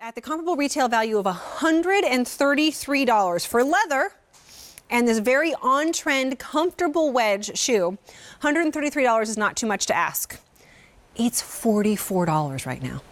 At the comparable retail value of $133 for leather and this very on-trend, comfortable wedge shoe, $133 is not too much to ask. It's $44 right now.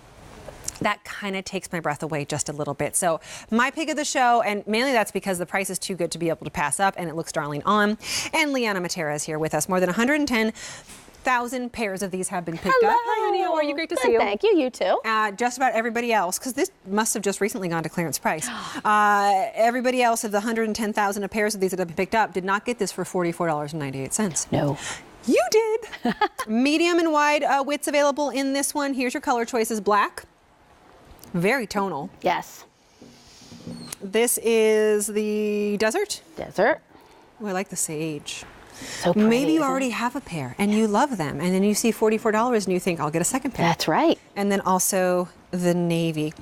That kind of takes my breath away just a little bit. So my pick of the show, and mainly that's because the price is too good to be able to pass up, and it looks darling on. And Liana Matera is here with us. More than 110,000 pairs of these have been picked up. Hi, honey. How are you? Great to see you. Thank you. You too. Just about everybody else, because this must have just recently gone to clearance price. Everybody else of the 110,000 of pairs of these that have been picked up did not get this for $44.98. No. You did. Medium and wide widths available in this one. Here's your color choices. Black. Very tonal. Yes. This is the desert. Desert. Oh, I like the sage. So pretty, maybe you already have a pair and you love them, and then you see $44 and you think, I'll get a second pair. That's right. And then also the navy.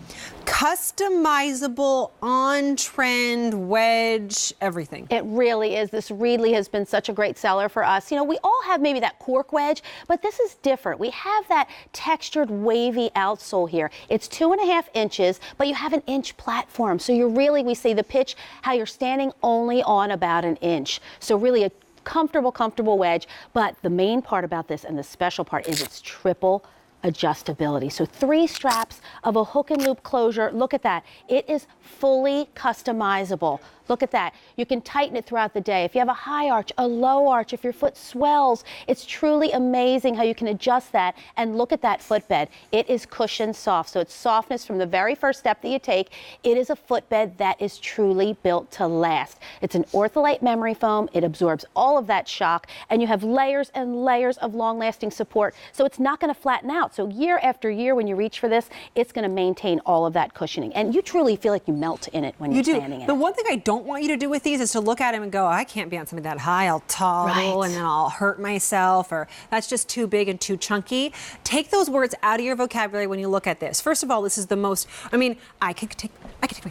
Customizable, on-trend, wedge, everything. It really is. This really has been such a great seller for us. You know, we all have maybe that cork wedge, but this is different. We have that textured, wavy outsole here. It's 2.5 inches, but you have an inch platform. So you're really, we see the pitch, how you're standing only on about an inch. So really a comfortable wedge. But the main part about this and the special part is it's triple adjustability. So 3 straps of a hook and loop closure. Look at that. It is fully customizable. Look at that. You can tighten it throughout the day. If you have a high arch, a low arch, if your foot swells, it's truly amazing how you can adjust that. And look at that footbed. It is cushion soft. So it's softness from the very first step that you take. It is a footbed that is truly built to last. It's an ortholite memory foam. It absorbs all of that shock, and you have layers and layers of long-lasting support. So it's not going to flatten out. So year after year, when you reach for this, it's going to maintain all of that cushioning. And you truly feel like you melt in it when you're standing in it. The one thing I don't want you to do with these is to look at them and go, I can't be on something that high, I'll toddle and then I'll hurt myself, or that's just too big and too chunky. Take those words out of your vocabulary when you look at this. First of all, this is the most, I mean, I could take extra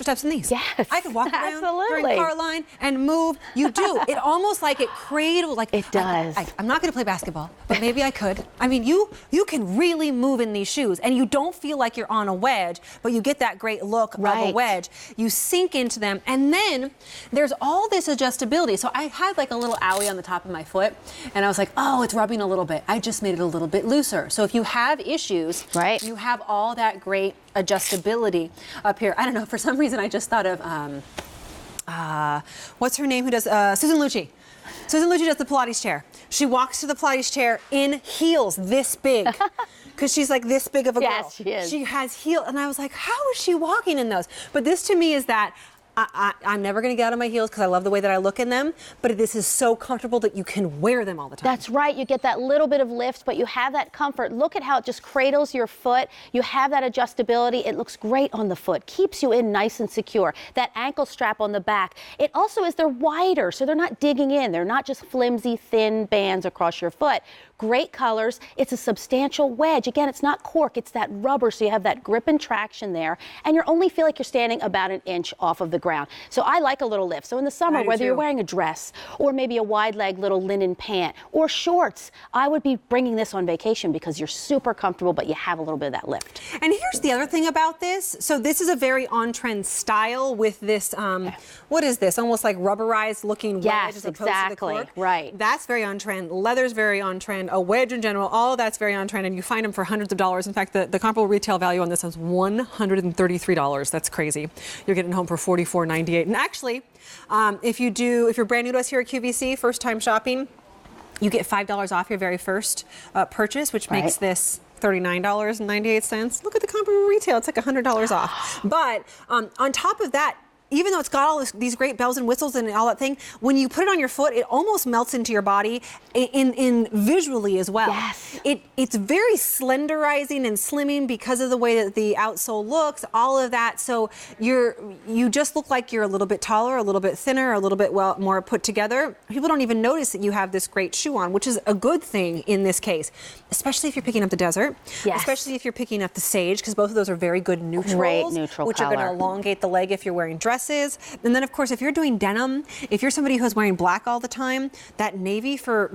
steps in these. Yes, I could walk around during car line and move. You do. It almost like it cradles, like it does. I'm not going to play basketball, but maybe I could. I mean, you can really move in these shoes, and you don't feel like you're on a wedge, but you get that great look of a wedge. You sink into them, and then there's all this adjustability. So I had like a little owie on the top of my foot, and I was like, oh, it's rubbing a little bit. I just made it a little bit looser. So if you have issues, you have all that great adjustability up here. I don't know, for some reason I just thought of, what's her name who does, Susan Lucci. Susan Lucci does the Pilates chair. She walks to the Pilates chair in heels this big. Because she's like this big of a girl. Yes, she is. She has heels, and I was like, how is she walking in those? But this to me is that I'm never going to get out of my heels because I love the way that I look in them, but this is so comfortable that you can wear them all the time. That's right. You get that little bit of lift, but you have that comfort. Look at how it just cradles your foot. You have that adjustability. It looks great on the foot. Keeps you in nice and secure. That ankle strap on the back. It also is, they're wider, so they're not digging in. They're not just flimsy, thin bands across your foot. Great colors. It's a substantial wedge. Again, it's not cork. It's that rubber, so you have that grip and traction there, and you only feel like you're standing about an inch off of the ground. So I like a little lift. So in the summer, whether you're wearing a dress or maybe a wide leg little linen pant or shorts, I would be bringing this on vacation because you're super comfortable, but you have a little bit of that lift. And here's the other thing about this. So this is a very on-trend style with this, what is this? Almost like rubberized looking wedge as opposed to the cork. Right. That's very on-trend. Leather's very on-trend. A wedge in general, all of that's very on-trend, and you find them for hundreds of dollars. In fact, the comparable retail value on this is $133. That's crazy. You're getting home for $44.98. And actually, if you're brand new to us here at QVC, first time shopping, you get $5 off your very first purchase, which makes this $39.98. Look at the comparable retail. It's like $100 off. But on top of that, even though it's got all these great bells and whistles and all that thing, when you put it on your foot, it almost melts into your body in visually as well. Yes. It's very slenderizing and slimming because of the way that the outsole looks, all of that. So you just look like you're a little bit taller, a little bit thinner, a little bit more put together. People don't even notice that you have this great shoe on, which is a good thing in this case, especially if you're picking up the desert, especially if you're picking up the sage, because both of those are very good neutrals, great neutral which color. are going to elongate the leg if you're wearing dresses. dresses. And then, of course, if you're doing denim, if you're somebody who's wearing black all the time, that navy for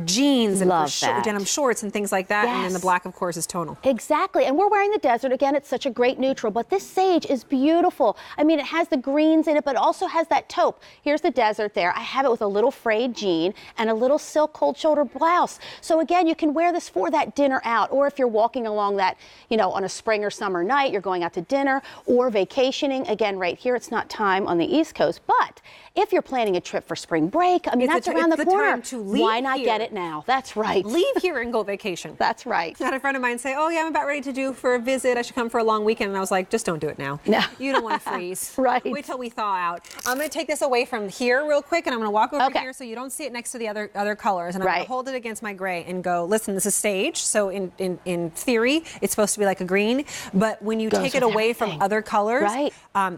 jeans and Love for that. denim shorts and things like that. And then the Yes. black, of course, is tonal. Exactly, and we're wearing the desert. Again, it's such a great neutral, but this sage is beautiful. I mean, it has the greens in it, but it also has that taupe. Here's the desert there. I have it with a little frayed jean and a little silk cold shoulder blouse. So again, you can wear this for that dinner out, or if you're walking along that, you know, on a spring or summer night, you're going out to dinner or vacationing. Again, right here, it's not time on the East Coast, but if you're planning a trip for spring break, I mean, that's around the corner. Time to leave Why not here. get it now? That's right. Leave here and go vacation. That's right. I had a friend of mine say, oh, yeah, I'm about ready to do for a visit. I should come for a long weekend. And I was like, just don't do it now. No. You don't want to freeze. Right. Wait till we thaw out. I'm going to take this away from here real quick, and I'm going to walk over Okay. here so you don't see it next to the other colors. And I'm going Right. to hold it against my gray and go, listen, this is sage. So in theory, it's supposed to be like a green. But when you Goes take it with away everything. from other colors, Right.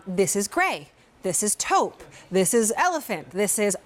This is gray. This is taupe. This is elephant. This is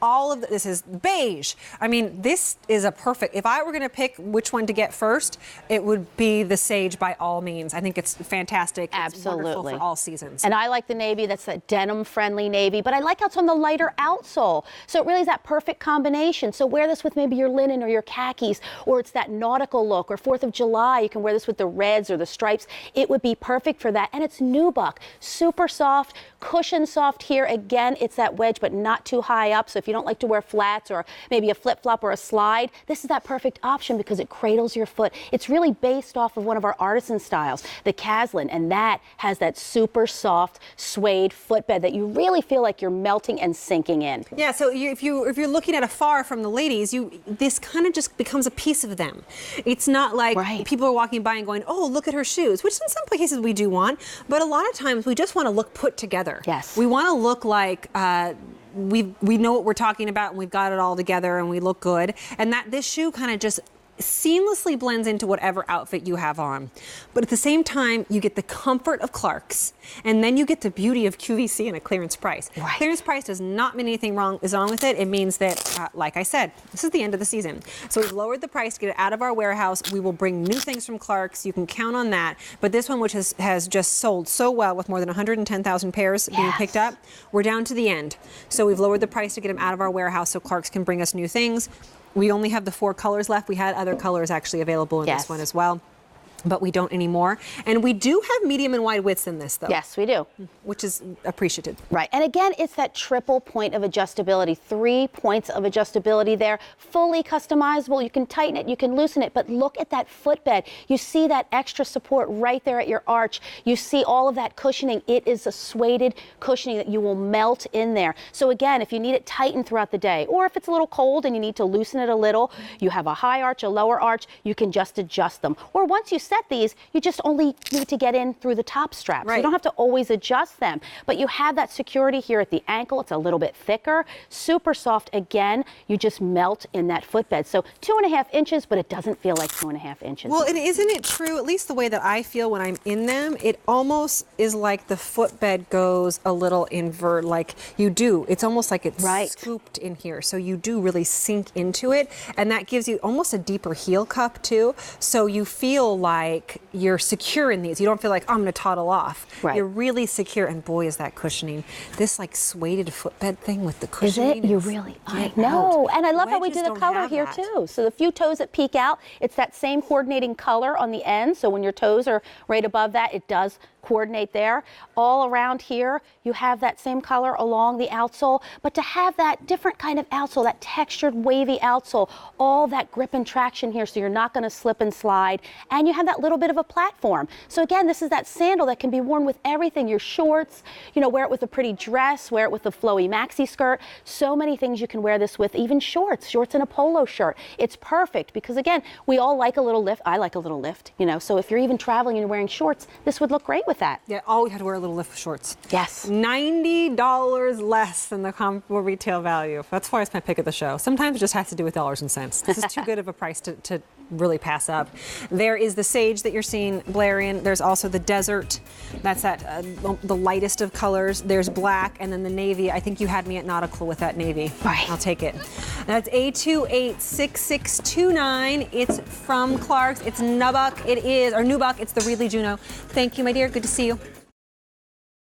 this is beige. I mean, this is a perfect, if I were going to pick which one to get first, it would be the sage by all means. I think it's fantastic. It's wonderful Absolutely. for all seasons. And I like the navy, that's that denim-friendly navy, but I like how it's on the lighter outsole. So it really is that perfect combination. So wear this with maybe your linen or your khakis, or it's that nautical look, or 4th of July, you can wear this with the reds or the stripes. It would be perfect for that. And it's Nubuck, super soft, cushion soft here. Again, it's that wedge, but not too high up. So if you don't like to wear flats or maybe a flip-flop or a slide, this is that perfect option because it cradles your foot. It's really based off of one of our artisan styles, the Caslin, and that has that super soft suede footbed that you really feel like you're melting and sinking in. Yeah, so if you're looking at afar from the ladies, this kind of just becomes a piece of them. It's not like Right. people are walking by and going, oh, look at her shoes, which in some cases we do want, but a lot of times we just want to look put together. Yes. We want to look like we know what we're talking about and we've got it all together and we look good. And that this shoe kind of just seamlessly blends into whatever outfit you have on. But at the same time, you get the comfort of Clark's, and then you get the beauty of QVC and a clearance price. Right. Clearance price does not mean anything wrong with it. It means that, like I said, this is the end of the season. So we've lowered the price to get it out of our warehouse. We will bring new things from Clark's. You can count on that. But this one, which has just sold so well with more than 110,000 pairs being Yes. picked up, we're down to the end. So we've lowered the price to get them out of our warehouse so Clark's can bring us new things. We only have the 4 colors left. We had other colors actually available in Yes. this one as well, but we don't anymore. And we do have medium and wide widths in this, though. Yes, we do. Which is appreciated. Right. And again, it's that triple point of adjustability, 3 points of adjustability there, fully customizable. You can tighten it, you can loosen it, but look at that footbed. You see that extra support right there at your arch. You see all of that cushioning. It is a suede cushioning that you will melt in there. So again, if you need it tightened throughout the day, or if it's a little cold and you need to loosen it a little, you have a high arch, a lower arch, you can just adjust them. Or once you set these, you just only need to get in through the top strap. So Right. you don't have to always adjust them, but you have that security here at the ankle. It's a little bit thicker, super soft. Again, you just melt in that footbed. So 2.5 inches, but it doesn't feel like 2.5 inches. Well, and isn't it true, at least the way that I feel when I'm in them, it almost is like the footbed goes a little invert, like you do. It's almost like it's Right. scooped in here. So you do really sink into it. And that gives you almost a deeper heel cup too. So you feel like you're secure in these. You don't feel like, oh, I'm going to toddle off. Right. You're really secure. And boy, is that cushioning. This like suede footbed thing with the Is cushioning. it? You is- really? I Get know. out. And I love how we Wedges do the don't color have here that. too. So the few toes that peek out, it's that same coordinating color on the end. So when your toes are right above that, it does coordinate there. All around here, you have that same color along the outsole, but to have that different kind of outsole, that textured wavy outsole, all that grip and traction here, so you're not going to slip and slide, and you have that little bit of a platform. So again, this is that sandal that can be worn with everything, your shorts, you know, wear it with a pretty dress, wear it with a flowy maxi skirt, so many things you can wear this with, even shorts and a polo shirt. It's perfect because again, we all like a little lift. I like a little lift, you know, so if you're even traveling and you're wearing shorts, this would look great with that. Yeah, all we had to wear a little lift shorts. Yes. $90 less than the comparable retail value. That's why it's my pick of the show. Sometimes it just has to do with dollars and cents. This is too good of a price to really pass up. There is the sage that you're seeing blaring. There's also the desert. That's the lightest of colors. There's black, and then the navy. I think you had me at nautical with that navy. Right. I'll take it. That's A286629. It's from Clark's. It's Nubuck. Nubuck. It's the Reedley Juno. Thank you, my dear. Good to see you.